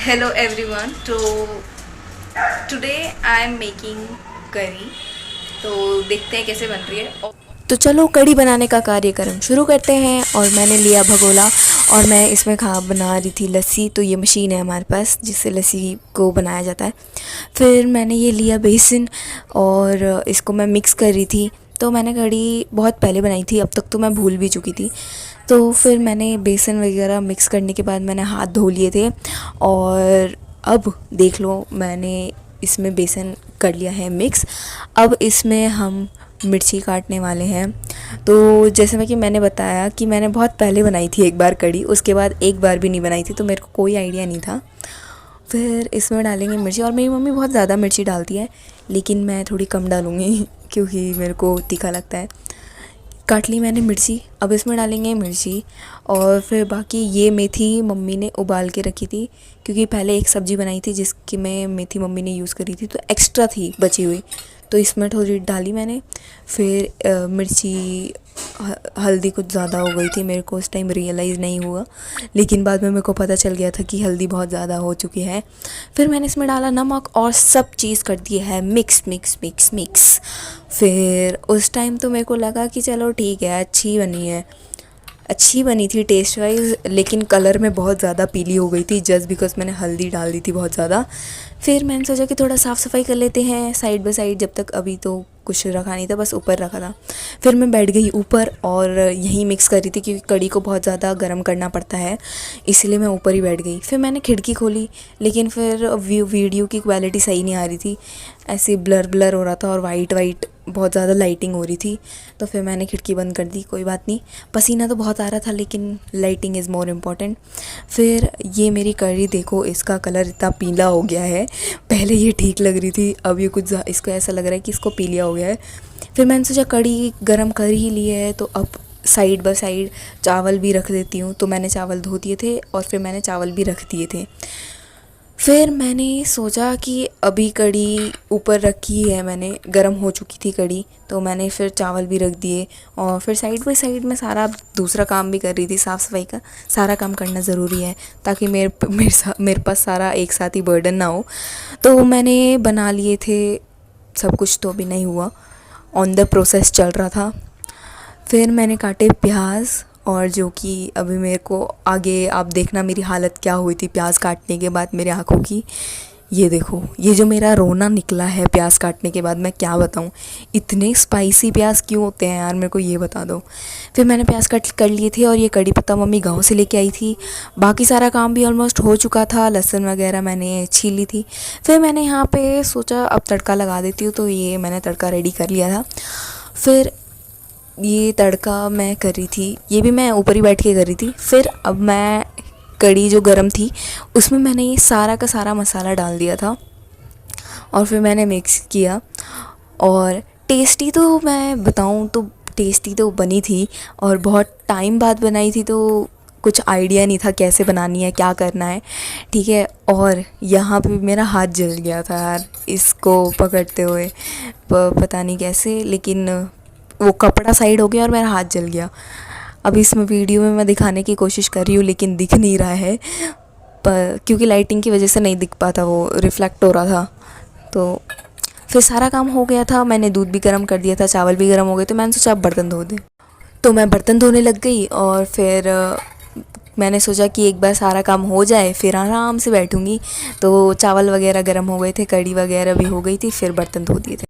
Hello everyone. Today I am making करी। तो देखते हैं कैसे बन रही है। तो चलो कढ़ी बनाने का कार्यक्रम शुरू करते हैं। और मैंने लिया भगोला और मैं इसमें बना रही थी लस्सी। तो ये मशीन है हमारे पास जिससे लस्सी को बनाया जाता है। फिर मैंने ये लिया बेसन और इसको मैं मिक्स कर रही थी। तो मैंने कढ़ी बहुत पहले बनाई थी, अब तक तो मैं भूल भी चुकी थी। तो फिर मैंने बेसन वगैरह मिक्स करने के बाद मैंने हाथ धो लिए थे। और अब देख लो मैंने इसमें बेसन कर लिया है मिक्स। अब इसमें हम मिर्ची काटने वाले हैं। तो जैसे मैं कि मैंने बताया कि मैंने बहुत पहले बनाई थी एक बार कढ़ी, उसके बाद एक बार भी नहीं बनाई थी, तो मेरे को कोई आइडिया नहीं था। फिर इसमें डालेंगे मिर्ची, और मेरी मम्मी बहुत ज़्यादा मिर्ची डालती है लेकिन मैं थोड़ी कम डालूँगी क्योंकि मेरे को तीखा लगता है। काट ली मैंने मिर्ची, अब इसमें डालेंगे मिर्ची। और फिर बाकी ये मेथी मम्मी ने उबाल के रखी थी, क्योंकि पहले एक सब्ज़ी बनाई थी जिसकी में मेथी मम्मी ने यूज़ करी थी, तो एक्स्ट्रा थी बची हुई, तो इसमें थोड़ी डाली मैंने। फिर मिर्ची हल्दी कुछ ज़्यादा हो गई थी, मेरे को उस टाइम रियलाइज़ नहीं हुआ, लेकिन बाद में मेरे को पता चल गया था कि हल्दी बहुत ज़्यादा हो चुकी है। फिर मैंने इसमें डाला नमक और सब चीज़ कर दी है मिक्स मिक्स मिक्स मिक्स। फिर उस टाइम तो मेरे को लगा कि चलो ठीक है, अच्छी बनी थी टेस्ट वाइज, लेकिन कलर में बहुत ज़्यादा पीली हो गई थी जस्ट बिकॉज मैंने हल्दी डाल दी थी बहुत ज़्यादा। फिर मैंने सोचा कि थोड़ा साफ़ सफाई कर लेते हैं साइड बाय साइड, जब तक अभी तो कुछ रखा नहीं था, बस ऊपर रखा था। फिर मैं बैठ गई ऊपर और यहीं मिक्स कर रही थी, क्योंकि कढ़ी को बहुत ज़्यादा गर्म करना पड़ता है, इसलिए मैं ऊपर ही बैठ गई। फिर मैंने खिड़की खोली, लेकिन फिर वीडियो की क्वालिटी सही नहीं आ रही थी, ऐसे ब्लर ब्लर हो रहा था और वाइट वाइट बहुत ज़्यादा लाइटिंग हो रही थी। तो फिर मैंने खिड़की बंद कर दी, कोई बात नहीं, पसीना तो बहुत आ रहा था लेकिन लाइटिंग इज़ मोर इम्पॉर्टेंट। फिर ये मेरी कढ़ी देखो, इसका कलर इतना पीला हो गया है, पहले ये ठीक लग रही थी, अब ये कुछ इसको ऐसा लग रहा है कि इसको पीलिया हो गया है। फिर मैंने सोचा कढ़ी गरम कर ही ली है तो अब साइड बाय साइड चावल भी रख देती हूँ। तो मैंने चावल धो दिए थे और फिर मैंने चावल भी रख दिए थे। फिर मैंने सोचा कि अभी कढ़ी ऊपर रखी है मैंने, गरम हो चुकी थी कढ़ी, तो मैंने फिर चावल भी रख दिए। और फिर साइड बाय साइड में सारा दूसरा काम भी कर रही थी, साफ़ सफाई का सारा काम करना ज़रूरी है, ताकि मेरे पास सारा एक साथ ही बर्डन ना हो। तो मैंने बना लिए थे सब कुछ, तो अभी नहीं हुआ, ऑन द प्रोसेस चल रहा था। फिर मैंने काटे प्याज, और जो कि अभी मेरे को आगे आप देखना मेरी हालत क्या हुई थी प्याज काटने के बाद मेरे आँखों की। ये देखो, ये जो मेरा रोना निकला है प्याज काटने के बाद, मैं क्या बताऊँ, इतने स्पाइसी प्याज क्यों होते हैं यार, मेरे को ये बता दो। फिर मैंने प्याज कट कर लिए थे, और ये कड़ी पत्ता मम्मी गांव से लेके आई थी। बाकी सारा काम भी ऑलमोस्ट हो चुका था, लहसुन वगैरह मैंने छील ली थी। फिर मैंने यहाँ पे सोचा अब तड़का लगा देती हूँ, तो ये मैंने तड़का रेडी कर लिया था। फिर ये तड़का मैं कर रही थी, ये भी मैं ऊपर ही बैठ के कर रही थी। फिर अब मैं कढ़ी जो गरम थी उसमें मैंने ये सारा का सारा मसाला डाल दिया था, और फिर मैंने मिक्स किया। और टेस्टी तो मैं बताऊँ तो टेस्टी तो बनी थी, और बहुत टाइम बाद बनाई थी, तो कुछ आइडिया नहीं था कैसे बनानी है, क्या करना है, ठीक है। और यहाँ पे मेरा हाथ जल गया था यार इसको पकड़ते हुए, पता नहीं कैसे, लेकिन वो कपड़ा साइड हो गया और मेरा हाथ जल गया। अब इसमें वीडियो में मैं दिखाने की कोशिश कर रही हूँ लेकिन दिख नहीं रहा है, पर क्योंकि लाइटिंग की वजह से नहीं दिख पाता, वो रिफ्लेक्ट हो रहा था। तो फिर सारा काम हो गया था, मैंने दूध भी गर्म कर दिया था, चावल भी गर्म हो गए, तो मैंने सोचा अब बर्तन धो दें। तो मैं बर्तन धोने लग गई, और फिर मैंने सोचा कि एक बार सारा काम हो जाए फिर आराम से बैठूँगी। तो चावल वगैरह गर्म हो गए थे, कढ़ी वगैरह भी हो गई थी, फिर बर्तन धो दिए थे।